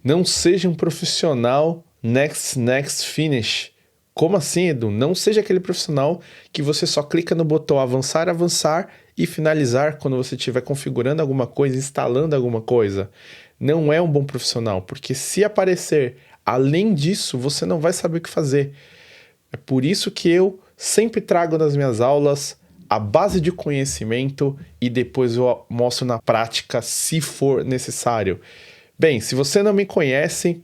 Não seja um profissional next finish. Como assim, Edu? Não seja aquele profissional que você só clica no botão avançar e finalizar quando você estiver configurando alguma coisa, instalando alguma coisa. Não é um bom profissional, porque se aparecer além disso, você não vai saber o que fazer. É por isso que eu sempre trago nas minhas aulas a base de conhecimento e depois eu mostro na prática se for necessário. Bem, se você não me conhece,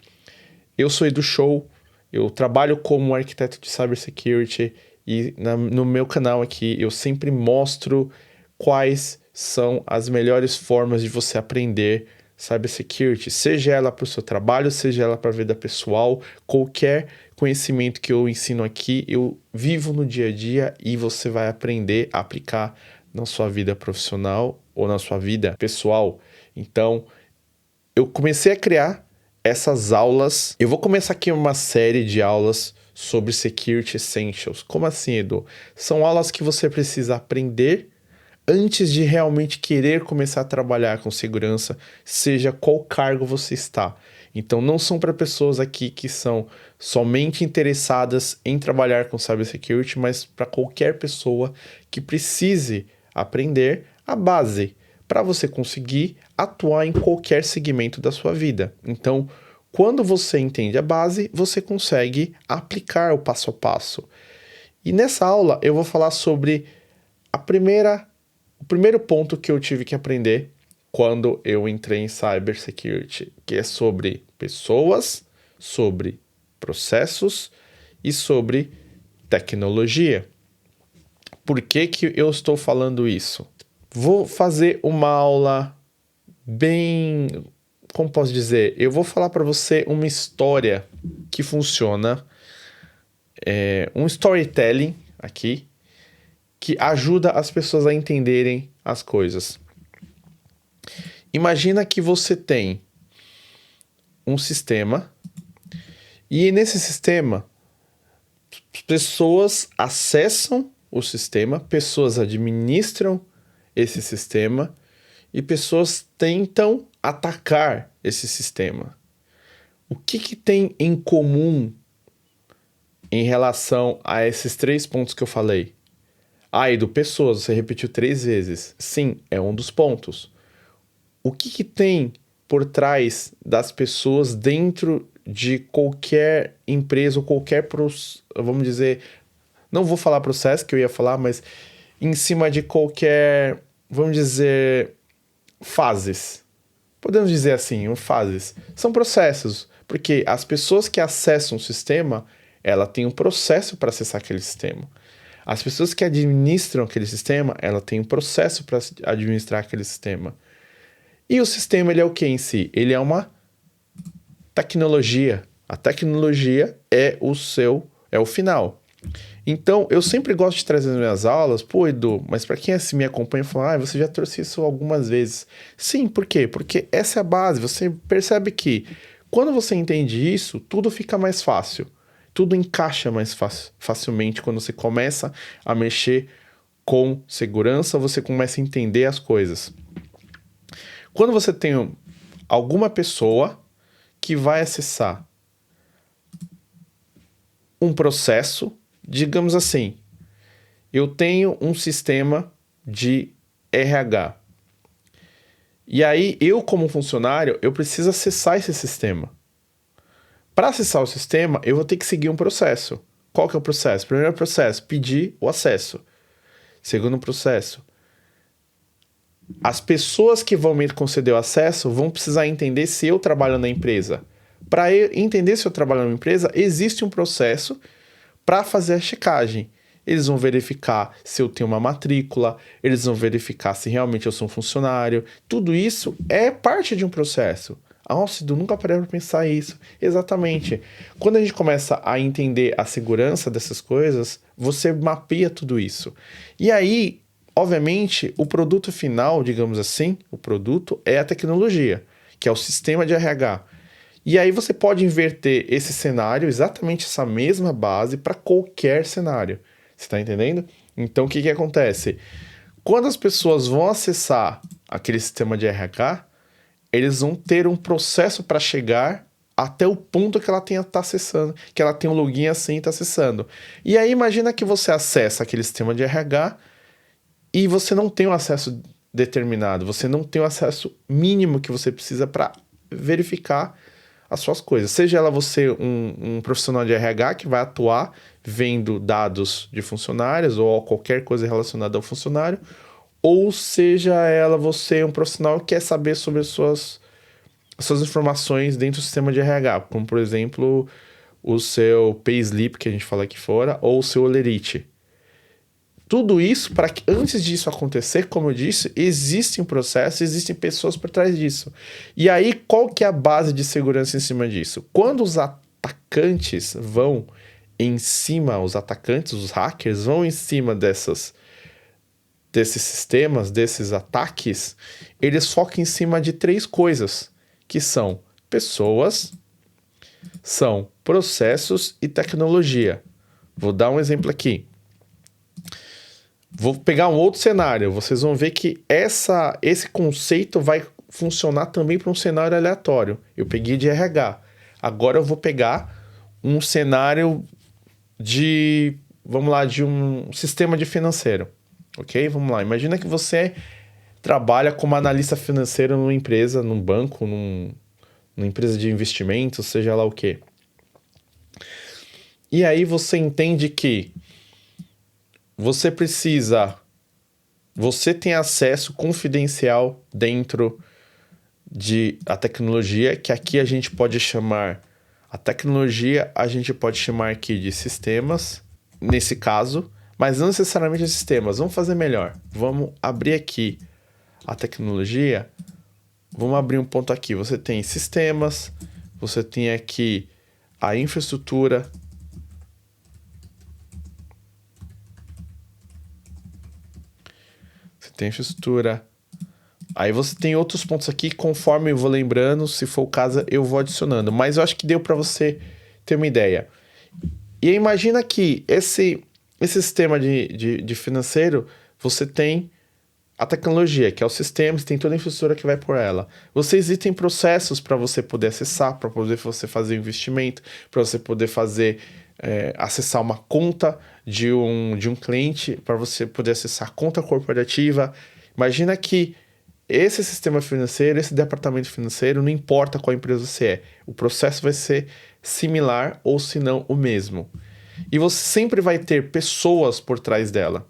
eu sou Edu Show, eu trabalho como arquiteto de cybersecurity e no meu canal aqui eu sempre mostro quais são as melhores formas de você aprender cybersecurity, seja ela para o seu trabalho, seja ela para a vida pessoal, qualquer conhecimento que eu ensino aqui, eu vivo no dia a dia e você vai aprender a aplicar na sua vida profissional ou na sua vida pessoal. Então, eu comecei a criar essas aulas. Eu vou começar aqui uma série de aulas sobre Security Essentials. Como assim, Edu? São aulas que você precisa aprender antes de realmente querer começar a trabalhar com segurança, seja qual cargo você está. Então, não são para pessoas aqui que são somente interessadas em trabalhar com cybersecurity, mas para qualquer pessoa que precise aprender a base para você conseguir atuar em qualquer segmento da sua vida. Então, quando você entende a base, você consegue aplicar o passo a passo. E nessa aula eu vou falar sobre o primeiro ponto que eu tive que aprender quando eu entrei em cybersecurity, que é sobre pessoas, sobre processos e sobre tecnologia. Por que que eu estou falando isso? Vou fazer uma aula bem... Como posso dizer? Eu vou falar para você uma história que funciona, um storytelling aqui, que ajuda as pessoas a entenderem as coisas. Imagina que você tem um sistema e nesse sistema pessoas acessam o sistema, pessoas administram esse sistema e pessoas tentam atacar esse sistema. O que tem em comum em relação a esses 3 pontos que eu falei? Edu, pessoas, você repetiu 3 vezes. Sim, é um dos pontos. O que tem por trás das pessoas dentro de qualquer empresa ou qualquer, vamos dizer, não vou falar processo que eu ia falar, mas em cima de qualquer, vamos dizer, fases. Podemos dizer assim, fases. São processos, porque as pessoas que acessam o sistema, ela tem um processo para acessar aquele sistema. As pessoas que administram aquele sistema, ela tem um processo para administrar aquele sistema. E o sistema, ele é o que em si? Ele é uma tecnologia. A tecnologia é o final. Então, eu sempre gosto de trazer nas minhas aulas, Edu, mas para quem assim me acompanha, fala, você já trouxe isso algumas vezes. Sim, por quê? Porque essa é a base. Você percebe que quando você entende isso, tudo fica mais fácil. Tudo encaixa mais facilmente quando você começa a mexer com segurança, você começa a entender as coisas. Quando você tem alguma pessoa que vai acessar um processo, digamos assim, eu tenho um sistema de RH. E aí, eu como funcionário, eu preciso acessar esse sistema. Para acessar o sistema, eu vou ter que seguir um processo. Qual que é o processo? Primeiro processo, pedir o acesso. Segundo processo, as pessoas que vão me conceder o acesso vão precisar entender se eu trabalho na empresa. Para entender se eu trabalho na empresa, existe um processo para fazer a checagem. Eles vão verificar se eu tenho uma matrícula, eles vão verificar se realmente eu sou um funcionário. Tudo isso é parte de um processo. Nossa, eu nunca parei para pensar isso. Exatamente. Quando a gente começa a entender a segurança dessas coisas, você mapeia tudo isso. E aí, obviamente, o produto final, digamos assim, o produto é a tecnologia, que é o sistema de RH. E aí você pode inverter esse cenário, exatamente essa mesma base, para qualquer cenário. Você está entendendo? Então, o que acontece? Quando as pessoas vão acessar aquele sistema de RH, eles vão ter um processo para chegar até o ponto que ela tá acessando, que ela tem um login assim e está acessando. E aí imagina que você acessa aquele sistema de RH e você não tem o acesso determinado, você não tem o acesso mínimo que você precisa para verificar as suas coisas. Seja ela você um profissional de RH que vai atuar vendo dados de funcionários ou qualquer coisa relacionada ao funcionário, ou seja ela você um profissional que quer saber sobre as suas informações dentro do sistema de RH, como por exemplo o seu payslip que a gente fala aqui fora, ou o seu Olerite. Tudo isso, para que antes disso acontecer, como eu disse, existe um processo, existem pessoas por trás disso. E aí, qual que é a base de segurança em cima disso? Quando os atacantes vão em cima, os hackers vão em cima desses sistemas, desses ataques, eles focam em cima de 3 coisas, que são pessoas, são processos e tecnologia. Vou dar um exemplo aqui. Vou pegar um outro cenário. Vocês vão ver que esse conceito vai funcionar também para um cenário aleatório. Eu peguei de RH. Agora eu vou pegar um cenário de um sistema de financeiro. Ok? Vamos lá. Imagina que você trabalha como analista financeiro numa empresa, num banco, numa empresa de investimentos, seja lá o quê. E aí você entende que você tem acesso confidencial dentro de a tecnologia, que aqui a gente pode chamar, a tecnologia a gente pode chamar aqui de sistemas, nesse caso, mas não necessariamente de sistemas. Vamos fazer melhor. Vamos abrir aqui a tecnologia, vamos abrir um ponto aqui. Você tem sistemas, você tem aqui a infraestrutura, tem infraestrutura. Aí você tem outros pontos aqui, conforme eu vou lembrando, se for o caso, eu vou adicionando. Mas eu acho que deu para você ter uma ideia. E imagina que esse sistema de financeiro, você tem a tecnologia, que é o sistema, você tem toda a infraestrutura que vai por ela. Existem processos para você poder acessar, para poder você fazer investimento, para você poder acessar uma conta de um cliente, para você poder acessar a conta corporativa. Imagina que esse sistema financeiro, esse departamento financeiro, não importa qual empresa você é, o processo vai ser similar ou se não o mesmo. E você sempre vai ter pessoas por trás dela.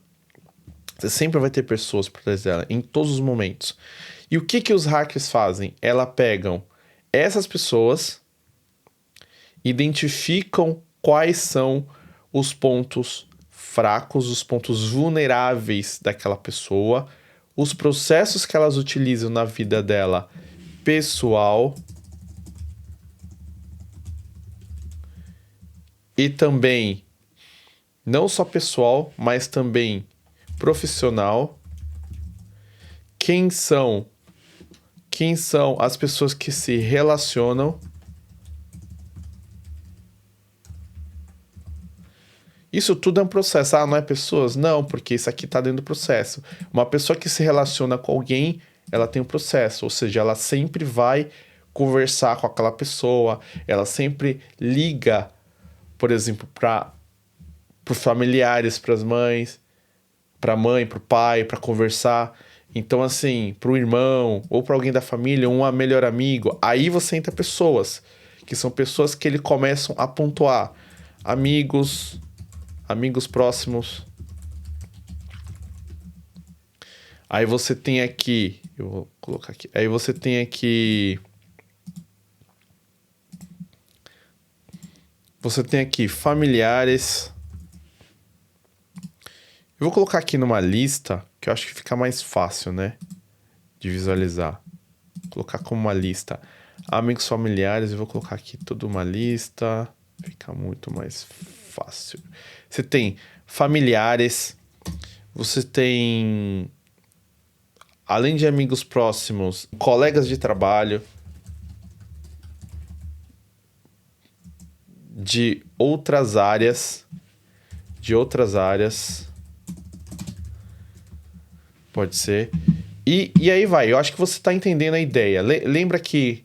Você sempre vai ter pessoas por trás dela, em todos os momentos. E o que os hackers fazem? Elas pegam essas pessoas, identificam quais são os pontos fracos, os pontos vulneráveis daquela pessoa, os processos que elas utilizam na vida dela pessoal e também, não só pessoal, mas também profissional. Quem são as pessoas que se relacionam. Isso tudo é um processo. Ah, não é pessoas? Não, porque isso aqui está dentro do processo. Uma pessoa que se relaciona com alguém, ela tem um processo, ou seja, ela sempre vai conversar com aquela pessoa, ela sempre liga, por exemplo, para os familiares, para as mães, para a mãe, para o pai, para conversar. Então, assim, para o irmão ou para alguém da família, um melhor amigo. Aí você entra pessoas, que são pessoas que ele começam a pontuar. Amigos próximos. Aí você tem aqui, eu vou colocar aqui. Aí você tem aqui familiares. Eu vou colocar aqui numa lista, que eu acho que fica mais fácil, né, de visualizar. Vou colocar como uma lista. Amigos familiares, eu vou colocar aqui toda uma lista. Fica muito mais fácil. Você tem familiares, você tem, além de amigos próximos, colegas de trabalho, de outras áreas, pode ser. E aí vai, eu acho que você está entendendo a ideia. Lembra que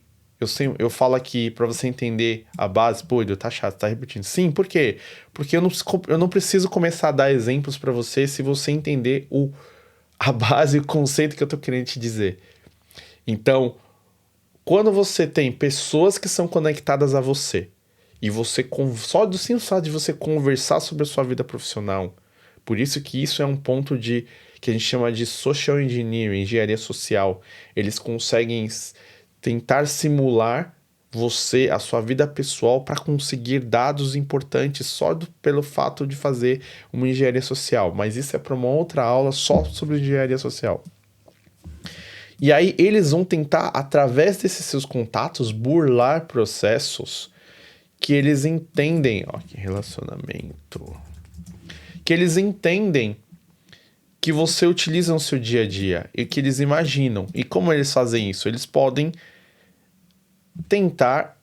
eu falo aqui para você entender a base. Pô, Edu, tá chato, tá repetindo. Sim, por quê? Porque eu não preciso começar a dar exemplos para você se você entender a base e o conceito que eu tô querendo te dizer. Então, quando você tem pessoas que são conectadas a você, e você, só do simples fato de você conversar sobre a sua vida profissional, por isso que isso é um ponto que a gente chama de social engineering, engenharia social. Eles conseguem tentar simular você, a sua vida pessoal, para conseguir dados importantes só pelo fato de fazer uma engenharia social. Mas isso é para uma outra aula só sobre engenharia social. E aí eles vão tentar, através desses seus contatos, burlar processos que eles entendem, ó, que relacionamento, que eles entendem que você utiliza no seu dia a dia e que eles imaginam. E como eles fazem isso? Eles podem tentar,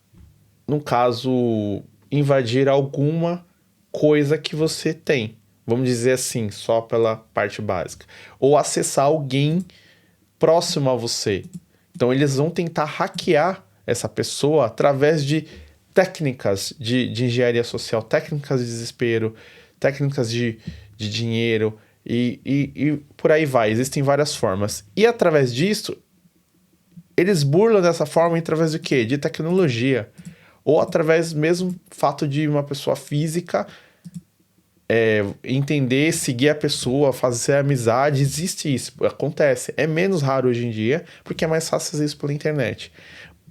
no caso, invadir alguma coisa que você tem. Vamos dizer assim, só pela parte básica. Ou acessar alguém próximo a você. Então eles vão tentar hackear essa pessoa através de técnicas de engenharia social, técnicas de desespero, técnicas de dinheiro e por aí vai. Existem várias formas. E através disso, eles burlam dessa forma através do quê? De tecnologia. Ou através mesmo fato de uma pessoa física entender, seguir a pessoa, fazer amizade. Existe isso, acontece. É menos raro hoje em dia, porque é mais fácil fazer isso pela internet.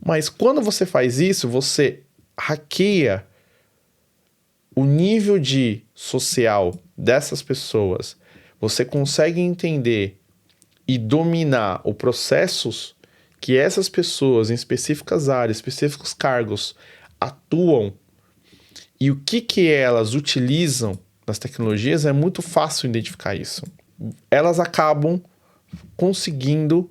Mas quando você faz isso, você hackeia o nível de social dessas pessoas. Você consegue entender e dominar os processos que essas pessoas em específicas áreas, específicos cargos atuam e o que elas utilizam nas tecnologias. É muito fácil identificar isso. Elas acabam conseguindo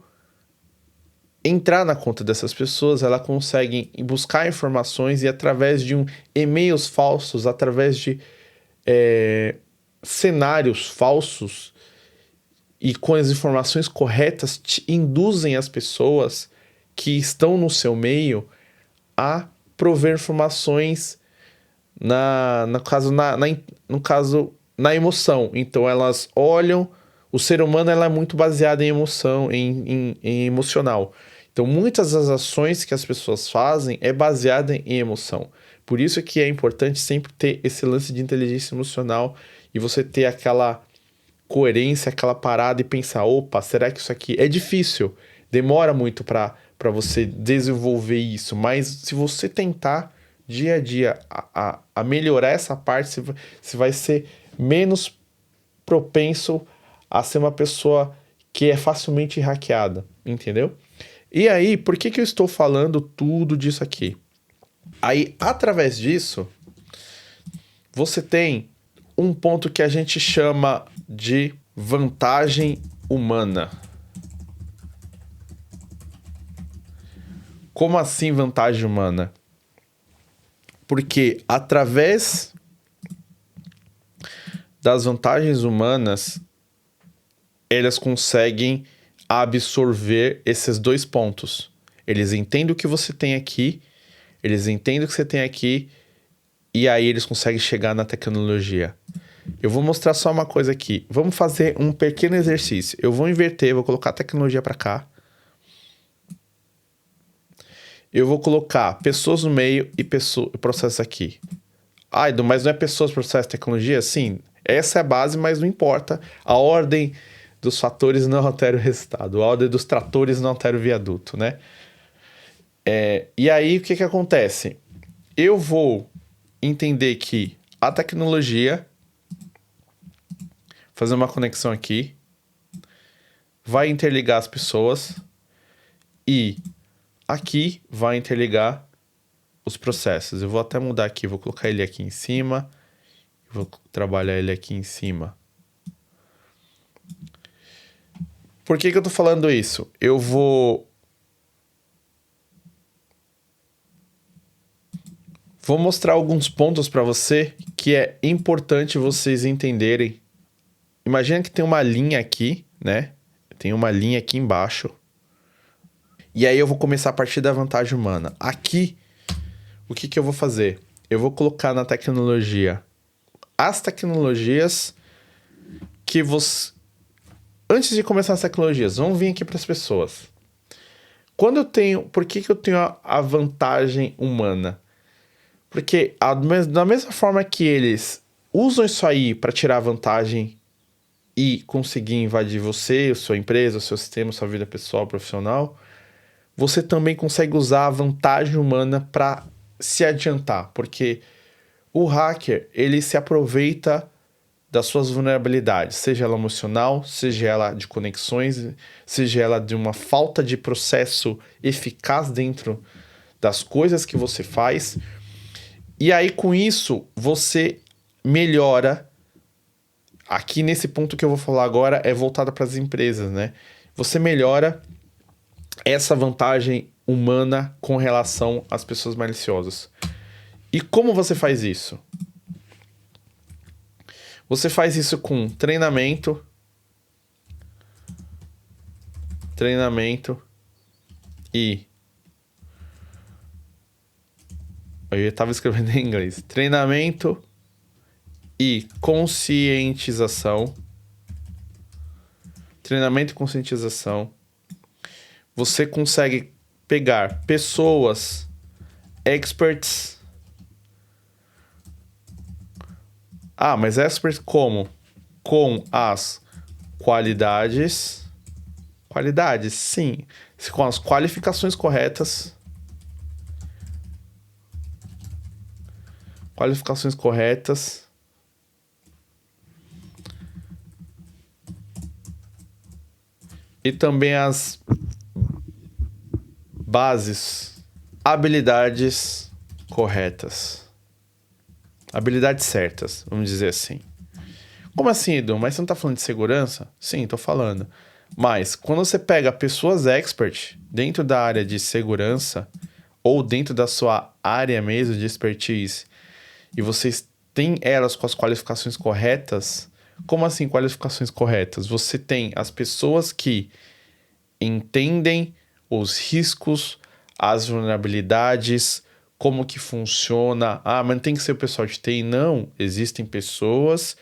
entrar na conta dessas pessoas, elas conseguem buscar informações e através de e-mails falsos, através de cenários falsos e com as informações corretas, induzem as pessoas que estão no seu meio a prover informações no caso, na emoção. Então elas olham, o ser humano ela é muito baseado em emoção, em emocional. Então muitas das ações que as pessoas fazem é baseada em emoção. Por isso que é importante sempre ter esse lance de inteligência emocional e você ter aquela coerência, aquela parada e pensar, opa, será que isso aqui é difícil? Demora muito para você desenvolver isso, mas se você tentar dia a dia a melhorar essa parte, você vai ser menos propenso a ser uma pessoa que é facilmente hackeada, entendeu? E aí, por que eu estou falando tudo disso aqui? Aí, através disso, você tem um ponto que a gente chama de vantagem humana. Como assim vantagem humana? Porque através das vantagens humanas, elas conseguem absorver esses dois pontos. Eles entendem o que você tem aqui, eles entendem o que você tem aqui, e aí eles conseguem chegar na tecnologia. Eu vou mostrar só uma coisa aqui. Vamos fazer um pequeno exercício. Eu vou inverter, vou colocar a tecnologia para cá. Eu vou colocar pessoas no meio e processos aqui. Ah, Edu, mas não é pessoas, processos, tecnologia? Sim, essa é a base, mas não importa. A ordem dos fatores não altera o resultado. A ordem dos tratores não altera o viaduto, né? E aí, o que acontece? Eu vou entender que a tecnologia, fazer uma conexão aqui, vai interligar as pessoas e aqui vai interligar os processos. Eu vou até mudar aqui, vou colocar ele aqui em cima, vou trabalhar ele aqui em cima. Por que eu tô falando isso? Eu vou mostrar alguns pontos para você que é importante vocês entenderem. Imagina que tem uma linha aqui, né? Tem uma linha aqui embaixo. E aí eu vou começar a partir da vantagem humana. Aqui, o que eu vou fazer? Eu vou colocar na tecnologia as tecnologias que você... Antes de começar as tecnologias, vamos vir aqui para as pessoas. Quando eu tenho... Por que eu tenho a vantagem humana? Porque da mesma forma que eles usam isso aí para tirar vantagem e conseguir invadir você, a sua empresa, o seu sistema, a sua vida pessoal, profissional, você também consegue usar a vantagem humana para se adiantar. Porque o hacker, ele se aproveita das suas vulnerabilidades, seja ela emocional, seja ela de conexões, seja ela de uma falta de processo eficaz dentro das coisas que você faz. E aí, com isso, você melhora. Aqui nesse ponto que eu vou falar agora é voltado para as empresas, né? Você melhora essa vantagem humana com relação às pessoas maliciosas. E como você faz isso? Você faz isso com treinamento e... Eu estava escrevendo em inglês. Treinamento e conscientização. Treinamento e conscientização. Você consegue pegar pessoas experts. Mas expert como? Com as qualidades. Qualidades, sim. Com as qualificações corretas. Qualificações corretas. E também as bases. Habilidades corretas. Habilidades certas, vamos dizer assim. Como assim, Edu? Mas você não tá falando de segurança? Sim, tô falando. Mas, quando você pega pessoas expert dentro da área de segurança, ou dentro da sua área mesmo de expertise, e vocês têm elas com as qualificações corretas, como assim qualificações corretas? Você tem as pessoas que entendem os riscos, as vulnerabilidades, como que funciona. Mas tem que ser o pessoal de TI. Não, existem pessoas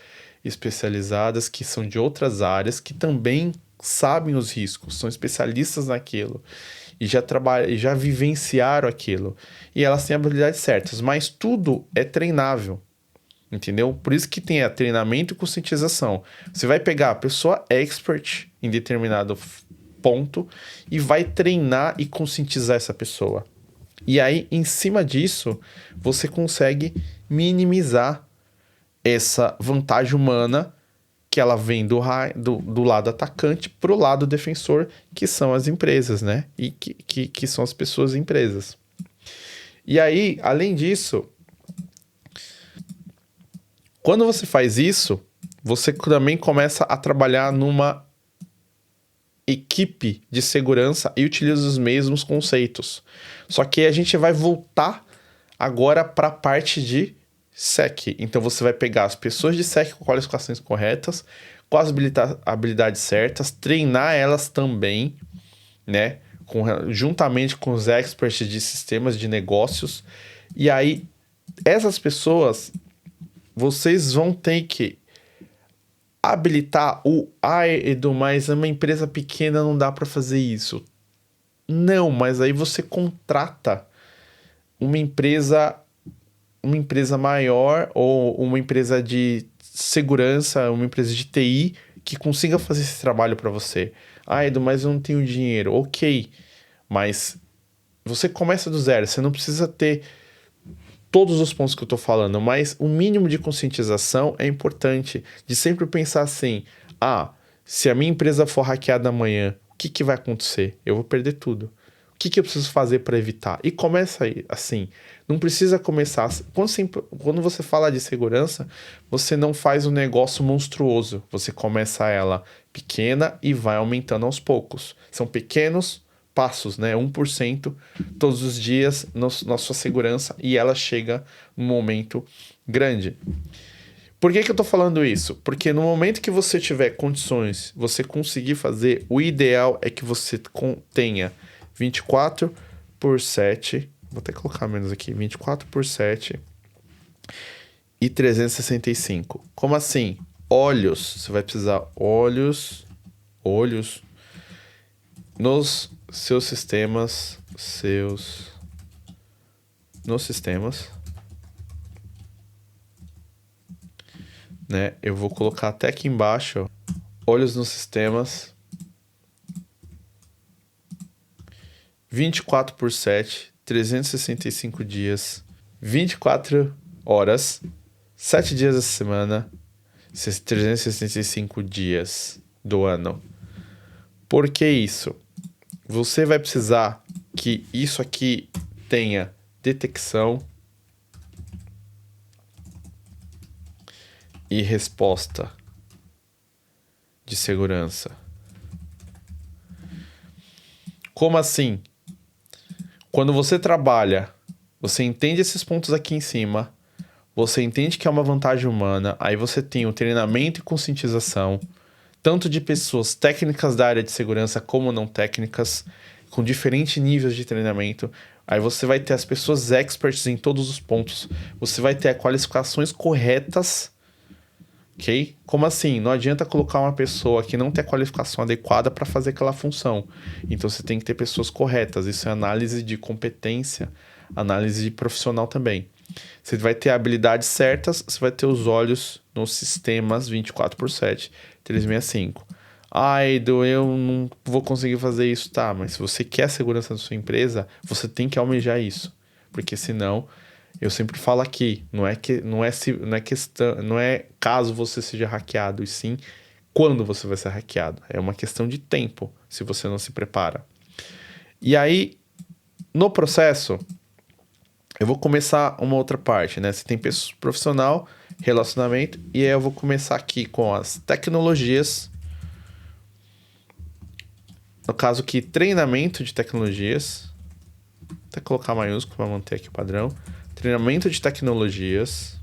especializadas que são de outras áreas que também sabem os riscos, são especialistas naquilo e já vivenciaram aquilo. E elas têm habilidades certas, mas tudo é treinável, entendeu? Por isso que tem treinamento e conscientização. Você vai pegar a pessoa expert em determinado ponto e vai treinar e conscientizar essa pessoa. E aí, em cima disso, você consegue minimizar essa vantagem humana que ela vem do lado atacante para o lado defensor, que são as empresas, né? E que são as pessoas e empresas. E aí, além disso, quando você faz isso, você também começa a trabalhar numa equipe de segurança e utiliza os mesmos conceitos. Só que a gente vai voltar agora para a parte de SEC. Então você vai pegar as pessoas de SEC com qualificações corretas, com as habilidades certas, treinar elas também, né? Juntamente com os experts de sistemas de negócios. E aí, essas pessoas, vocês vão ter que habilitar Edu, mas uma empresa pequena não dá para fazer isso. Não, mas aí você contrata uma empresa maior ou uma empresa de segurança, uma empresa de TI que consiga fazer esse trabalho para você. Edu, mas eu não tenho dinheiro. Ok, mas você começa do zero, você não precisa ter todos os pontos que eu tô falando, mas o mínimo de conscientização é importante, de sempre pensar assim, se a minha empresa for hackeada amanhã, o que vai acontecer? Eu vou perder tudo. O que eu preciso fazer para evitar? E começa assim, não precisa começar... Quando você fala de segurança, você não faz um negócio monstruoso, você começa ela pequena e vai aumentando aos poucos. São pequenos passos, né? 1% todos os dias na sua segurança e ela chega num momento grande. Por que eu tô falando isso? Porque no momento que você tiver condições, você conseguir fazer, o ideal é que você tenha 24 por 7. Vou até colocar menos aqui. 24 por 7 e 365. Como assim? Olhos. Você vai precisar olhos nos seus sistemas. Nos sistemas. Né? Eu vou colocar até aqui embaixo, ó, olhos nos sistemas, 24 por 7, 365 dias, 24 horas, 7 dias da semana, 365 dias do ano. Por que isso? Você vai precisar que isso aqui tenha detecção e resposta de segurança. Como assim? Quando você trabalha, você entende esses pontos aqui em cima, você entende que é uma vantagem humana, aí você tem o treinamento e conscientização, tanto de pessoas técnicas da área de segurança como não técnicas, com diferentes níveis de treinamento. Aí você vai ter as pessoas experts em todos os pontos, você vai ter as qualificações corretas. Ok? Como assim? Não adianta colocar uma pessoa que não tem a qualificação adequada para fazer aquela função. Então você tem que ter pessoas corretas. Isso é análise de competência, análise de profissional também. Você vai ter habilidades certas, você vai ter os olhos nos sistemas 24 por 7, 365. Edu, eu não vou conseguir fazer isso. Tá, mas se você quer a segurança da sua empresa, você tem que almejar isso. Porque senão... Eu sempre falo aqui, não é questão, não é caso você seja hackeado, e sim quando você vai ser hackeado. É uma questão de tempo, se você não se prepara. E aí, no processo, eu vou começar uma outra parte, né? Você tem profissional, relacionamento, e aí eu vou começar aqui com as tecnologias. No caso aqui, treinamento de tecnologias. Vou até colocar maiúsculo para manter aqui o padrão. Treinamento de tecnologias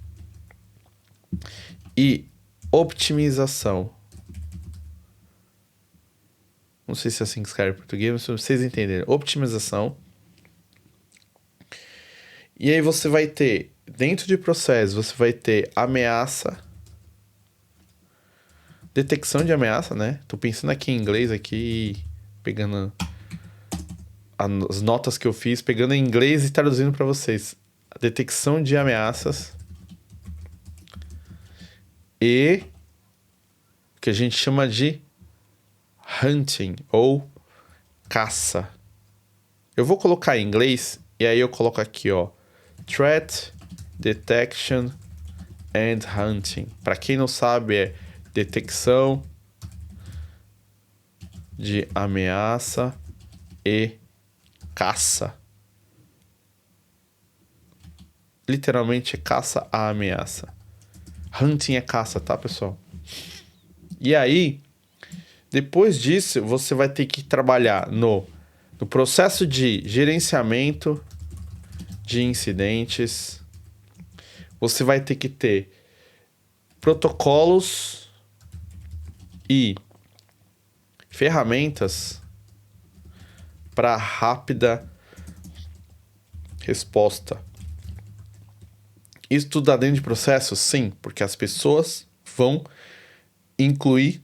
e optimização. Não sei se é assim que escreve em português, mas vocês entenderam. Optimização. E aí você vai ter, dentro de processo, você vai ter ameaça. Detecção de ameaça, né? Tô pensando aqui em inglês, aqui, pegando as notas que eu fiz, pegando em inglês e traduzindo para vocês. A detecção de ameaças e o que a gente chama de hunting ou caça. Eu vou colocar em inglês e aí eu coloco aqui, ó, threat detection and hunting. Para quem não sabe, é detecção de ameaça e caça. Literalmente é caça a ameaça. Hunting é caça, tá, pessoal? E aí, depois disso, você vai ter que trabalhar no processo de gerenciamento de incidentes. Você vai ter que ter protocolos e ferramentas para rápida resposta. Isso tudo dá dentro de processo? Sim, porque as pessoas vão incluir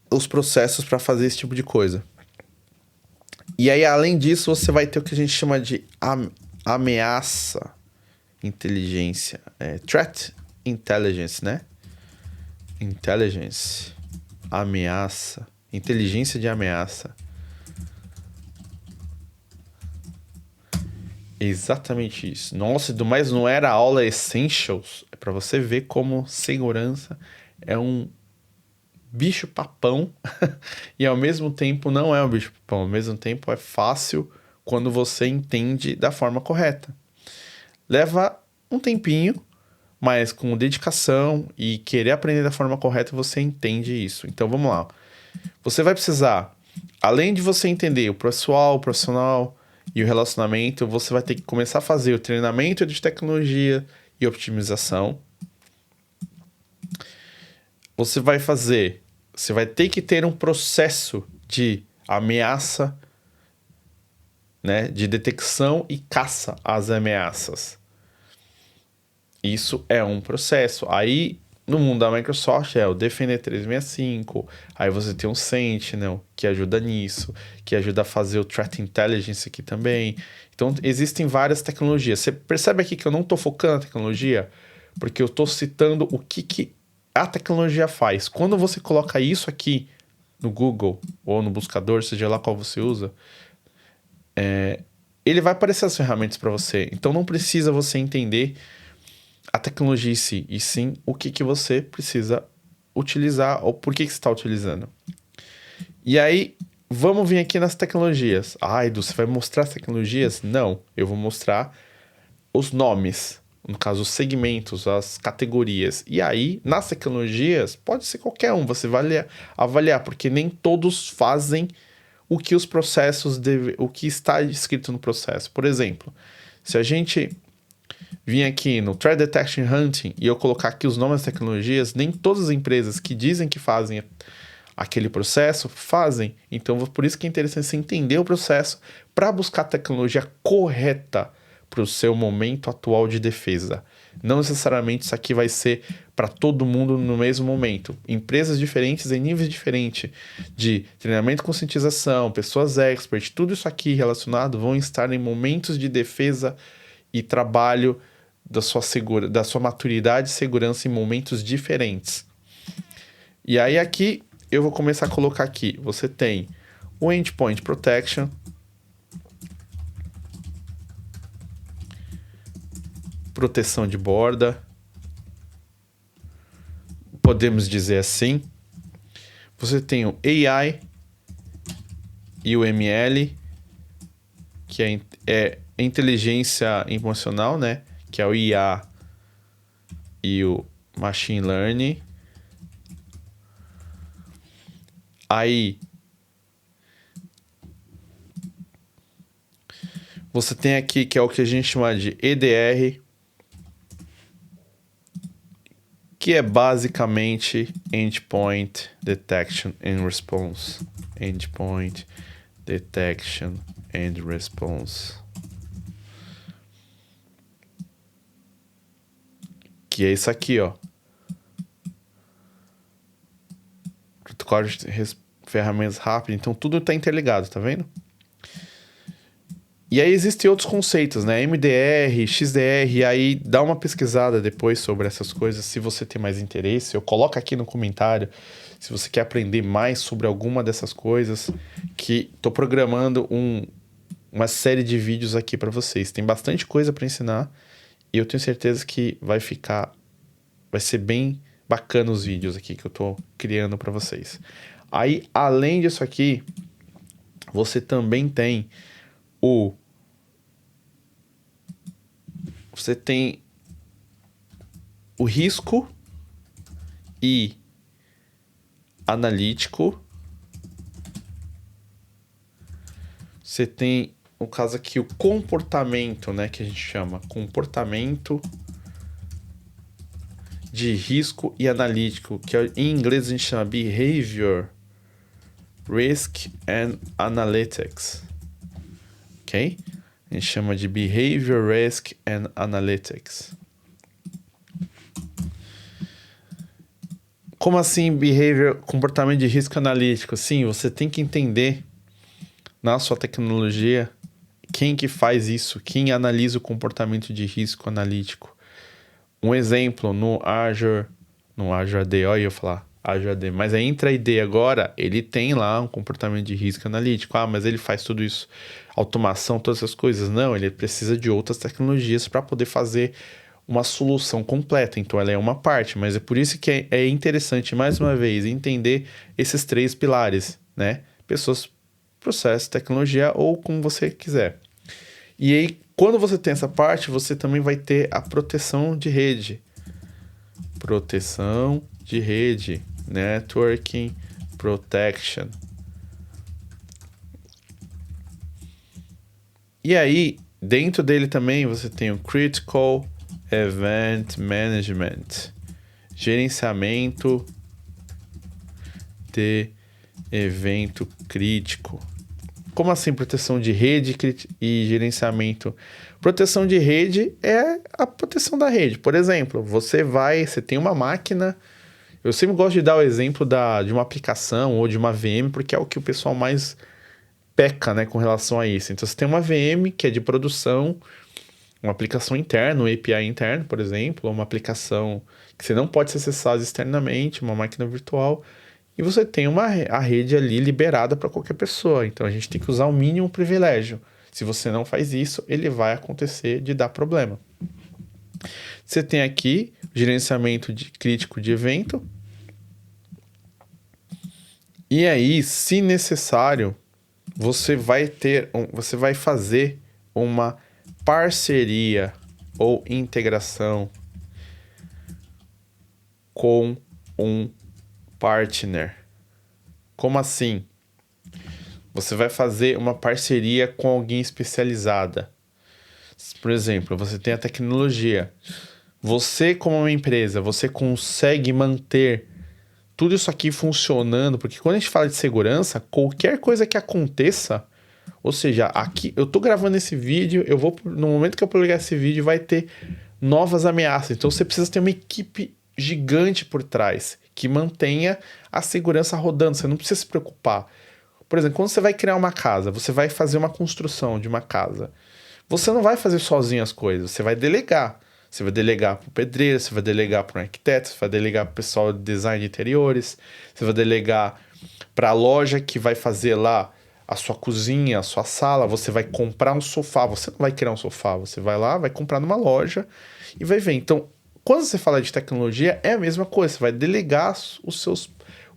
os processos para fazer esse tipo de coisa. E aí, além disso, você vai ter o que a gente chama de ameaça inteligência. Threat intelligence, né? Intelligence. Ameaça. Inteligência de ameaça. Exatamente isso. Nossa, mas não era aula Essentials? É para você ver como segurança é um bicho papão e ao mesmo tempo não é um bicho papão. Ao mesmo tempo é fácil quando você entende da forma correta. Leva um tempinho, mas com dedicação e querer aprender da forma correta, você entende isso. Então vamos lá. Você vai precisar, além de você entender o pessoal, o profissional e o relacionamento, você vai ter que começar a fazer o treinamento de tecnologia e optimização. Você vai ter que ter um processo de ameaça né, de detecção e caça às ameaças. Isso é um processo. Aí, no mundo da Microsoft, é o Defender 365, aí você tem o Sentinel, que ajuda nisso, que ajuda a fazer o Threat Intelligence aqui também. Então, existem várias tecnologias. Você percebe aqui que eu não estou focando na tecnologia, porque eu estou citando o que a tecnologia faz. Quando você coloca isso aqui no Google ou no buscador, seja lá qual você usa, ele vai aparecer as ferramentas para você. Então, não precisa você entender a tecnologia em si, e sim o que você precisa utilizar ou por que você está utilizando. E aí, vamos vir aqui nas tecnologias. Ah, Edu, você vai mostrar as tecnologias? Não, eu vou mostrar os nomes, no caso, os segmentos, as categorias. E aí, nas tecnologias, pode ser qualquer um, você vai avaliar, porque nem todos fazem o que os processos o que está escrito no processo. Por exemplo, se a gente vir aqui no Threat Detection Hunting e eu colocar aqui os nomes das tecnologias, nem todas as empresas que dizem que fazem aquele processo fazem. Então, por isso que é interessante você entender o processo para buscar a tecnologia correta para o seu momento atual de defesa. Não necessariamente isso aqui vai ser para todo mundo no mesmo momento. Empresas diferentes em níveis diferentes de treinamento e conscientização, pessoas expert, tudo isso aqui relacionado vão estar em momentos de defesa e trabalho da sua maturidade e segurança em momentos diferentes. E aí aqui eu vou começar a colocar aqui. Você tem o Endpoint Protection, proteção de borda, podemos dizer assim. Você tem o AI e o ML, que é inteligência emocional, né? Que é o IA e o Machine Learning. Aí você tem aqui que é o que a gente chama de EDR, que é basicamente Endpoint Detection and Response. Endpoint Detection and Response. Que é isso aqui, ó. Protocolo de ferramentas rápidas. Então, tudo está interligado, tá vendo? E aí existem outros conceitos, né? MDR, XDR, e aí dá uma pesquisada depois sobre essas coisas, se você tem mais interesse. Eu coloco aqui no comentário se você quer aprender mais sobre alguma dessas coisas, que tô programando uma série de vídeos aqui para vocês. Tem bastante coisa para ensinar e eu tenho certeza que vai ser bem bacana os vídeos aqui que eu tô criando para vocês. Aí, além disso aqui, você também tem o risco e analítico. Você tem, no caso aqui, o comportamento, né, que a gente chama comportamento de risco e analítico, que em inglês a gente chama Behavior Risk and Analytics, ok? A gente chama de Behavior Risk and Analytics. Como assim comportamento de risco analítico? Sim, você tem que entender na sua tecnologia quem que faz isso, quem analisa o comportamento de risco analítico. Um exemplo, no Azure AD, olha eu falar Azure AD, mas a Entra ID agora, ele tem lá um comportamento de risco analítico. Ah, mas ele faz tudo isso, automação, todas essas coisas. Não, ele precisa de outras tecnologias para poder fazer uma solução completa. Então, ela é uma parte, mas é por isso que é interessante, mais uma vez, entender esses três pilares, né? Pessoas, processo, tecnologia ou como você quiser. E aí, quando você tem essa parte, você também vai ter a proteção de rede. Proteção de rede. Networking Protection. E aí, dentro dele também você tem o Critical Event Management. Gerenciamento de evento crítico. Como assim proteção de rede e gerenciamento? Proteção de rede é a proteção da rede. Por exemplo, você tem uma máquina. Eu sempre gosto de dar o exemplo de uma aplicação ou de uma VM, porque é o que o pessoal mais peca, né, com relação a isso. Então, você tem uma VM que é de produção, uma aplicação interna, um API interno, por exemplo, uma aplicação que você não pode ser acessada externamente, uma máquina virtual, e você tem a rede ali liberada para qualquer pessoa. Então, a gente tem que usar o mínimo privilégio. Se você não faz isso, ele vai acontecer de dar problema. Você tem aqui gerenciamento crítico de evento. E aí, se necessário, você vai fazer uma parceria ou integração com um partner. Como assim? Você vai fazer uma parceria com alguém especializada. Por exemplo, você tem a tecnologia. Você, como uma empresa, você consegue manter tudo isso aqui funcionando, porque quando a gente fala de segurança, qualquer coisa que aconteça, ou seja, aqui eu tô gravando esse vídeo, no momento que eu publicar esse vídeo, vai ter novas ameaças. Então você precisa ter uma equipe gigante por trás que mantenha a segurança rodando. Você não precisa se preocupar. Por exemplo, quando você vai criar uma casa, você vai fazer uma construção de uma casa. Você não vai fazer sozinho as coisas, você vai delegar. Você vai delegar para o pedreiro, você vai delegar para um arquiteto, você vai delegar para o pessoal de design de interiores, você vai delegar para a loja que vai fazer lá a sua cozinha, a sua sala, você vai comprar um sofá, você não vai criar um sofá, você vai lá, vai comprar numa loja e vai ver. Então, quando você fala de tecnologia, é a mesma coisa, você vai delegar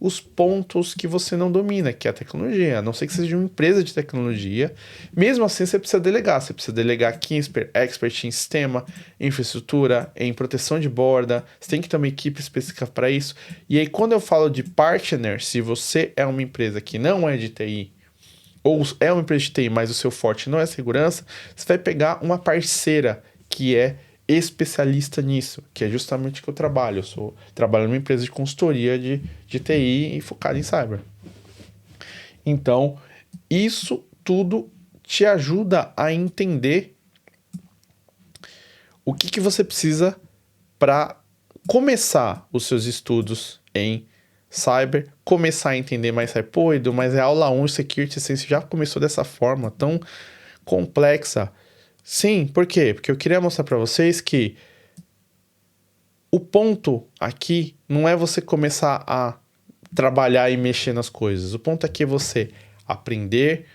os pontos que você não domina, que é a tecnologia, a não ser que seja uma empresa de tecnologia. Mesmo assim, você precisa delegar aqui expert em sistema, em infraestrutura, em proteção de borda, você tem que ter uma equipe específica para isso. E aí, quando eu falo de partner, se você é uma empresa que não é de TI, ou é uma empresa de TI, mas o seu forte não é segurança, você vai pegar uma parceira que é especialista nisso, que é justamente o que eu trabalho. Eu trabalho numa empresa de consultoria de TI e focado em cyber. Então, isso tudo te ajuda a entender o que você precisa para começar os seus estudos em cyber, começar a entender mais cyber. Pô, Edu, mas é aula 1 Security Sense já começou dessa forma tão complexa. Sim, por quê? Porque eu queria mostrar para vocês que o ponto aqui não é você começar a trabalhar e mexer nas coisas. O ponto aqui é você aprender,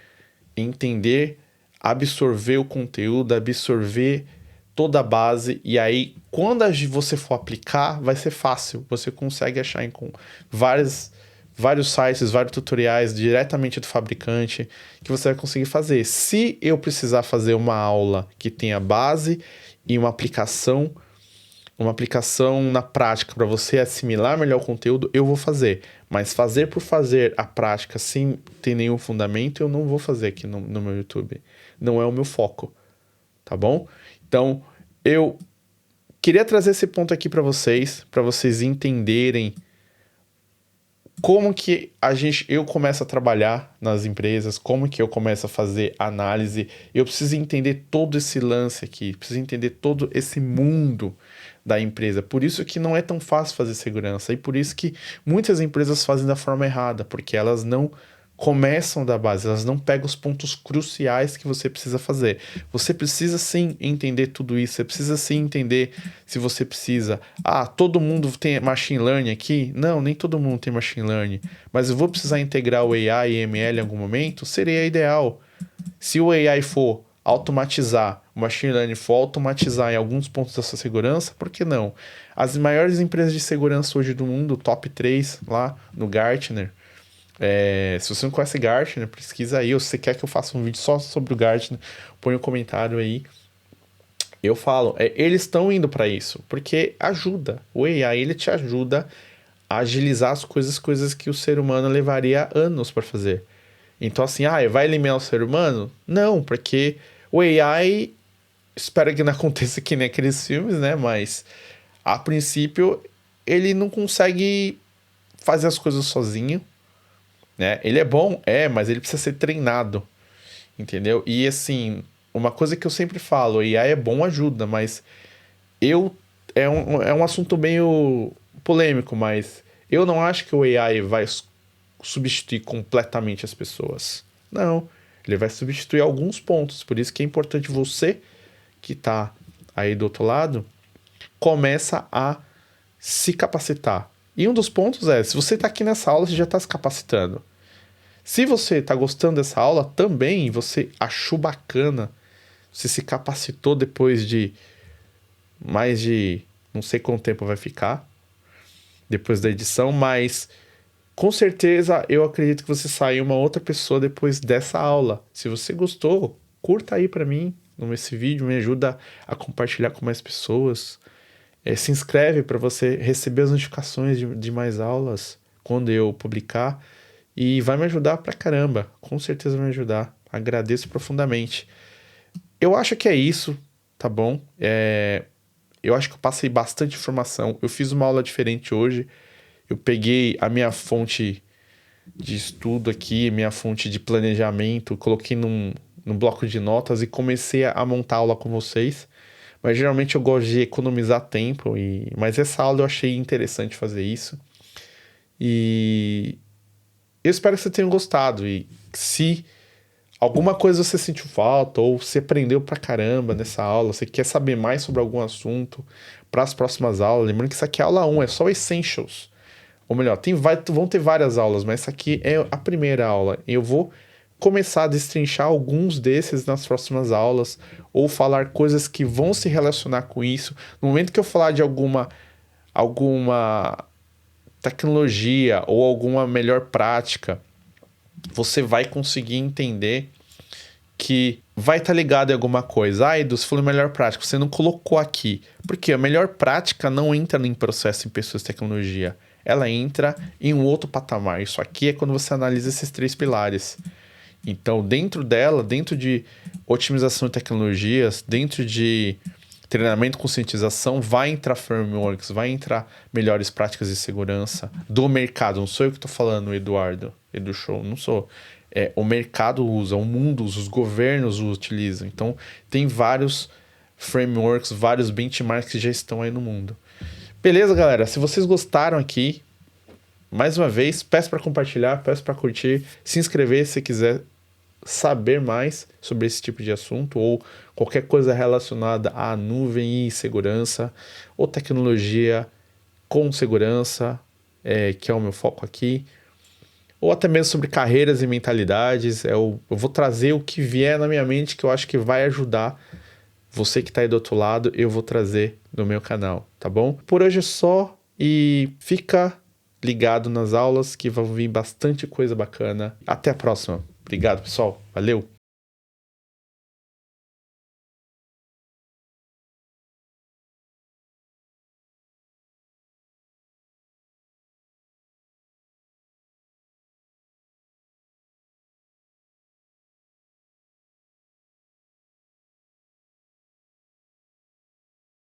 entender, absorver o conteúdo, absorver toda a base, e aí quando você for aplicar, vai ser fácil. Você consegue achar com vários sites, vários tutoriais diretamente do fabricante que você vai conseguir fazer. Se eu precisar fazer uma aula que tenha base e uma aplicação na prática para você assimilar melhor o conteúdo, eu vou fazer. Mas fazer por fazer a prática sem ter nenhum fundamento, eu não vou fazer aqui no meu YouTube. Não é o meu foco, tá bom? Então, eu queria trazer esse ponto aqui para vocês entenderem como que eu começo a trabalhar nas empresas, como que eu começo a fazer análise. Eu preciso entender todo esse lance aqui, preciso entender todo esse mundo da empresa. Por isso que não é tão fácil fazer segurança e por isso que muitas empresas fazem da forma errada, porque elas não começam da base, elas não pegam os pontos cruciais que você precisa fazer. Você precisa sim entender tudo isso, você precisa sim entender se você precisa. Todo mundo tem machine learning aqui? Não, nem todo mundo tem machine learning, mas eu vou precisar integrar o AI e ML em algum momento? Seria ideal. Se o AI for automatizar, o machine learning for automatizar em alguns pontos da sua segurança, por que não? As maiores empresas de segurança hoje do mundo, top 3 lá no Gartner. Se você não conhece Gartner, pesquisa aí, ou se você quer que eu faça um vídeo só sobre o Gartner, põe um comentário aí. Eu falo, eles estão indo para isso, porque ajuda. O AI, ele te ajuda a agilizar as coisas que o ser humano levaria anos para fazer. Então assim, vai eliminar o ser humano? Não, porque o AI, espero que não aconteça que nem aqueles filmes, né? Mas, a princípio, ele não consegue fazer as coisas sozinho, né? Ele é bom, mas ele precisa ser treinado. entendeu? E assim, uma coisa que eu sempre falo, AI é bom, ajuda, mas eu é um assunto meio polêmico, mas eu não acho que o AI vai substituir completamente as pessoas. Não, ele vai substituir alguns pontos. Por isso que é importante você que está aí do outro lado começa a se capacitar. E um dos pontos é, se você está aqui nessa aula, você já está se capacitando. Se você está gostando dessa aula também, você achou bacana, você se capacitou depois de mais de não sei quanto tempo vai ficar depois da edição, mas com certeza eu acredito que você saiu uma outra pessoa depois dessa aula. Se você gostou, curta aí pra mim nesse vídeo, me ajuda a compartilhar com mais pessoas. Se inscreve para você receber as notificações de mais aulas quando eu publicar e vai me ajudar pra caramba. Com certeza vai me ajudar. Agradeço profundamente. Eu acho que é isso, tá bom? Eu acho que eu passei bastante informação. Eu fiz uma aula diferente hoje. Eu peguei a minha fonte de estudo aqui, minha fonte de planejamento, coloquei num bloco de notas e comecei a montar a aula com vocês. Mas geralmente eu gosto de economizar tempo, mas essa aula eu achei interessante fazer isso. E eu espero que você tenha gostado. E se alguma coisa você sentiu falta ou você aprendeu pra caramba nessa aula, você quer saber mais sobre algum assunto para as próximas aulas, lembrando que isso aqui é aula 1, é só Essentials. Ou melhor, vão ter várias aulas, mas essa aqui é a primeira aula. Eu vou começar a destrinchar alguns desses nas próximas aulas, ou falar coisas que vão se relacionar com isso. No momento que eu falar de alguma tecnologia ou alguma melhor prática, você vai conseguir entender que vai estar ligado em alguma coisa. Ah, Edu, você falou melhor prática, você não colocou aqui. Porque a melhor prática não entra em processo em pessoas de tecnologia. Ela entra em um outro patamar. Isso aqui é quando você analisa esses 3 pilares. Então, dentro dela, dentro de otimização de tecnologias, dentro de treinamento, conscientização, vai entrar frameworks, vai entrar melhores práticas de segurança do mercado. Não sou eu que estou falando, Eduardo, Edu Show, não sou. O mercado usa, o mundo usa, os governos utilizam. Então, tem vários frameworks, vários benchmarks que já estão aí no mundo. Beleza, galera? Se vocês gostaram aqui, mais uma vez, peço para compartilhar, peço para curtir, se inscrever se quiser saber mais sobre esse tipo de assunto ou qualquer coisa relacionada à nuvem e segurança ou tecnologia com segurança, que é o meu foco aqui, ou até mesmo sobre carreiras e mentalidades. Eu vou trazer o que vier na minha mente que eu acho que vai ajudar você que está aí do outro lado, eu vou trazer no meu canal, tá bom? Por hoje é só e fica ligado nas aulas que vão vir bastante coisa bacana. Até a próxima. Obrigado, pessoal. Valeu!